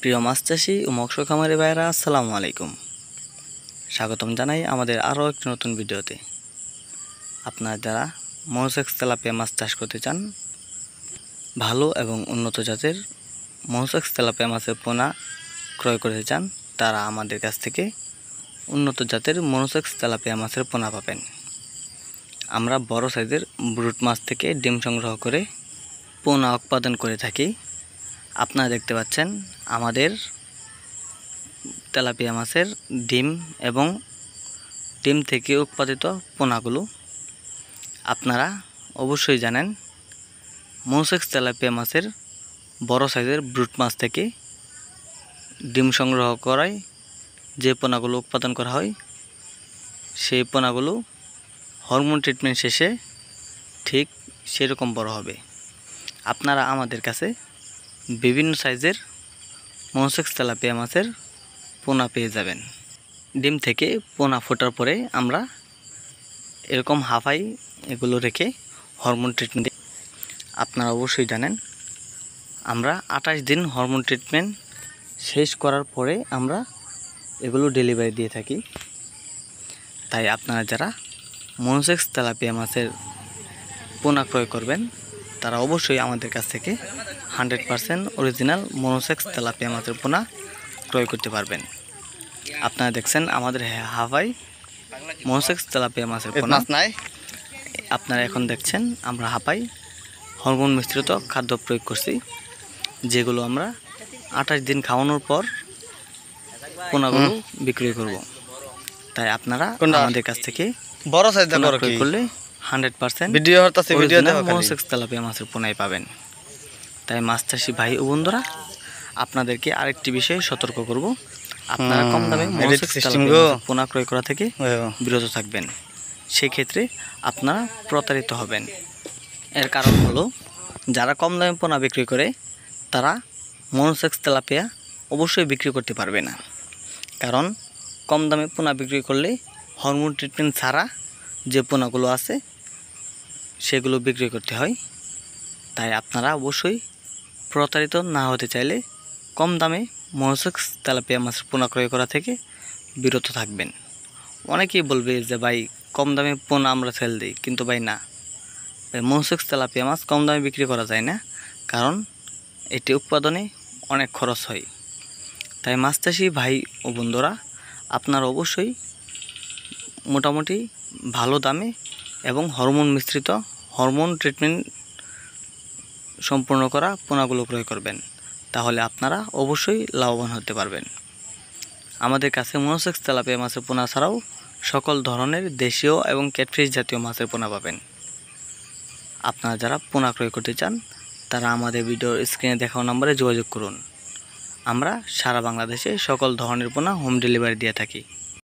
প্রিয় মাছ চাষি ও মৎস্য খামারি ভাইরা, আসসালামু আলাইকুম। স্বাগতম জানাই আমাদের আরও একটি নতুন ভিডিওতে। আপনারা যারা মনোসেক্স তেলাপিয়া মাছ চাষ করতে চান, ভালো এবং উন্নত জাতের মনোসেক্স তেলাপিয়া মাছের পোনা ক্রয় করতে চান, তারা আমাদের কাছ থেকে উন্নত জাতের মনোসেক্স তেলাপিয়া মাছের পোনা পাবেন। আমরা বড় সাইজের ব্রুট মাছ থেকে ডিম সংগ্রহ করে পোনা উৎপাদন করে থাকি। আপনারা দেখতে পাচ্ছেন আমাদের তেলাপিয়া মাছের ডিম এবং ডিম থেকে উৎপাদিত পোনাগুলো। আপনারা অবশ্যই জানেন মনোসেক্স তেলাপিয়া মাছের বড় সাইজের ব্রুট মাছ থেকে ডিম সংগ্রহ করায় যে পোনাগুলো উৎপাদন করা হয়, সেই পোনাগুলো হরমোন ট্রিটমেন্ট শেষে ঠিক সেরকম বড় হবে। আপনারা আমাদের কাছে বিভিন্ন সাইজের মনোসেক্স তেলাপিয়া মাছের পোনা পেয়ে যাবেন। ডিম থেকে পোনা ফোটার পরে আমরা এরকম হাফাই এগুলো রেখে হরমোন ট্রিটমেন্ট দিই। আপনারা অবশ্যই জানেন আমরা 28 দিন হরমোন ট্রিটমেন্ট শেষ করার পরে আমরা এগুলো ডেলিভারি দিয়ে থাকি। তাই আপনারা যারা মনোসেক্স তেলাপিয়া মাছের পোনা ক্রয় করবেন, তারা অবশ্যই আমাদের কাছ থেকে 100% অরিজিনাল মনোসেক্স তেলাপিয়া মাছের পোনা ক্রয় করতে পারবেন। আপনারা দেখছেন আমাদের হাফাই মনোসেক্স তেলাপিয়া মাছের পোনা। আপনারা এখন দেখছেন আমরা হাফাই হরমোন মিশ্রিত খাদ্য প্রয়োগ করছি, যেগুলো আমরা 28 দিন খাওয়ানোর পর পোনাগুলো বিক্রি করব। তাই আপনারা আমাদের কাছ থেকে বড় সাইজ ক্রয় করলে 100% মনোসেক্স তেলাপিয়া মাছের পোনাই পাবেন। তাই মাছ চাষি ভাই ও বন্ধুরা, আপনাদেরকে আরেকটি বিষয়ে সতর্ক করব, আপনারা কম দামে মনোসেক্স তেলাপিয়া মাছের পোনা ক্রয় করা থেকে বিরত থাকবেন। সেক্ষেত্রে আপনারা প্রতারিত হবেন। এর কারণ হলো, যারা কম দামে পোনা বিক্রি করে তারা মনোসেক্স তেলাপিয়া অবশ্যই বিক্রি করতে পারবে না। কারণ কম দামে পোনা বিক্রি করলে হরমোন ট্রিটমেন্ট ছাড়া যে পোনাগুলো আছে সেগুলো বিক্রি করতে হয়। তাই আপনারা অবশ্যই প্রতারিত না হতে চাইলে কম দামে মনোসেক্স তেলাপিয়া মাছের পোনা ক্রয় করা থেকে বিরত থাকবেন। অনেকেই বলবে যে ভাই কম দামে পোনা আমরা সেল দিই, কিন্তু ভাই না, মনোসেক্স তেলাপিয়া মাছ কম দামে বিক্রি করা যায় না, কারণ এটি উৎপাদনে অনেক খরচ হয়। তাই মাছ চাষি ভাই ও বন্ধুরা, আপনারা অবশ্যই মোটামুটি ভালো দামে এবং হরমোন মিশ্রিত হরমোন ট্রিটমেন্ট সম্পূর্ণ করা পোনাগুলো ক্রয় করবেন, তাহলে আপনারা অবশ্যই লাভবান হতে পারবেন। আমাদের কাছে মনোসেক্স তেলাপিয়া মাছের পোনা ছাড়াও সকল ধরনের দেশীয় এবং ক্যাটফিশ জাতীয় মাছের পোনা পাবেন। আপনারা যারা পোনা ক্রয় করতে চান, তারা আমাদের ভিডিওর স্ক্রিনে দেখানো নম্বরে যোগাযোগ করুন। আমরা সারা বাংলাদেশে সকল ধরনের পোনা হোম ডেলিভারি দিয়ে থাকি।